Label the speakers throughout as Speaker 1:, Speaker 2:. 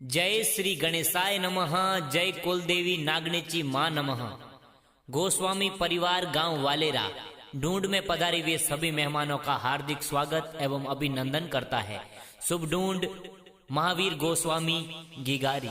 Speaker 1: जय श्री गणेशाय नमः। जय कुलदेवी नागनेची माँ नमः। गोस्वामी परिवार गांव वालेरा ढूंढ में पधारे हुए सभी मेहमानों का हार्दिक स्वागत एवं अभिनंदन करता है। शुभ ढूंढ महावीर गोस्वामी गिगारी।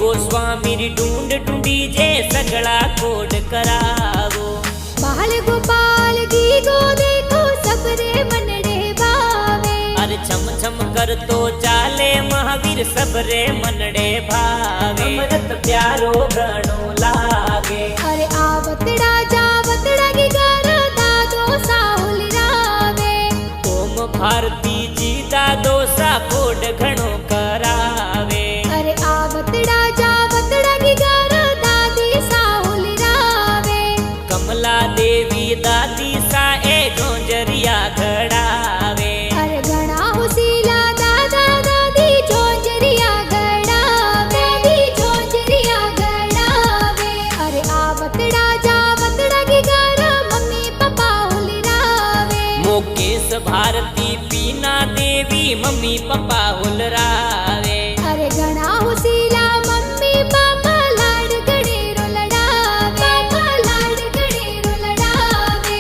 Speaker 1: गोस्वामी ढूंढ ढूंढी जे सगड़ा कोड करावो।
Speaker 2: बाल गोपाल की गो देखो सबरे मनड़े भावे।
Speaker 1: अरे छम छम कर तो चाले महावीर सबरे मनड़े भावे। अमृत प्यारो गणो लागे।
Speaker 2: अरे आवतड़ा जावतड़ा की गारा दादो साहुल रावे।
Speaker 1: ओम भारती जी दादो सा कोड घणो करावे।
Speaker 2: अरे आवतड़ा
Speaker 1: देवी दादी सा ए जोंजरिया घड़ावे।
Speaker 2: अरे घड़ा हुसीला दादा दादी जोंजरिया घड़ावे। जोंजरिया घड़ावे। अरे आवतड़ा जावतड़ा की गारा मम्मी पापा हुलरावे।
Speaker 1: मुकेश भारती पीना देवी मम्मी पापा हुलरावे।
Speaker 2: अरे घड़ा हुसीला मम्मी पापा लाड गणेरो लड़ावे। पापा लाड गणेरो लड़ावे।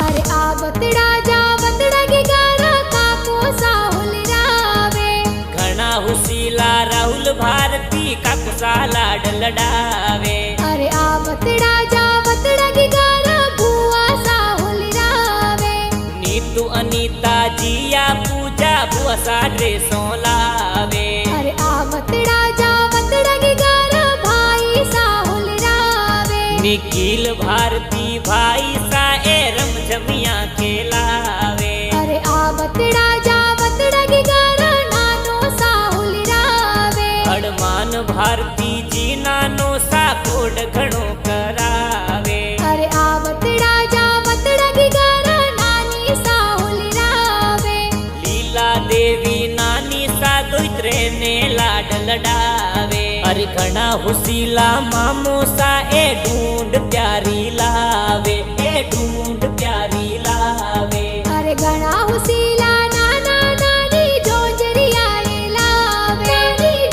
Speaker 2: अरे आवतड़ा जावतड़ा की गारा काको साहुल रावे।
Speaker 1: घना हुसीला राहुल भारती काकुसा लाड लड़ावे।
Speaker 2: अरे आवतड़ा जावतड़ा की गारा बुआ साहुल रावे।
Speaker 1: नीतू अनीता जिया पूजा बुआ सा ड्रेसों लावे।
Speaker 2: अरे आवतड़ा जावतड़ा की गारा भाई साहुल रावे।
Speaker 1: निखिल भारती भाई सा ए रमझमिया खेलावे।
Speaker 2: अरे आवतड़ा जावतड़ा की गारा नानो साहुल रावे।
Speaker 1: हनुमान भारती जी नानो सा कोड घणो करावे।
Speaker 2: अरे आवतड़ा जावतड़ा की गारा नानी साहुल रावे।
Speaker 1: लीला देवी नानी सा दोइत्रे ने लाड लड़ावे। अरे घना हुसीला मामो सा ए ढूंढ प्यारी लावे। ए ढूंढ प्यारी लावे।
Speaker 2: अरे घना हुसीला नाना नानी जोंजरिया रे लावे।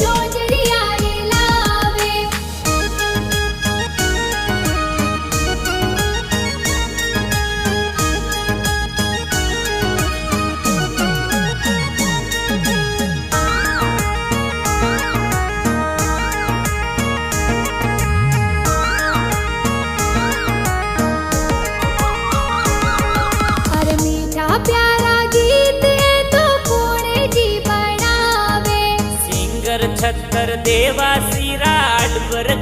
Speaker 2: जोंजरिया रे लावे। अरे मीठा प्यारा गीत है तो पुणे जी बनावे।
Speaker 1: सिंगर छत्तर देवा सिराड पर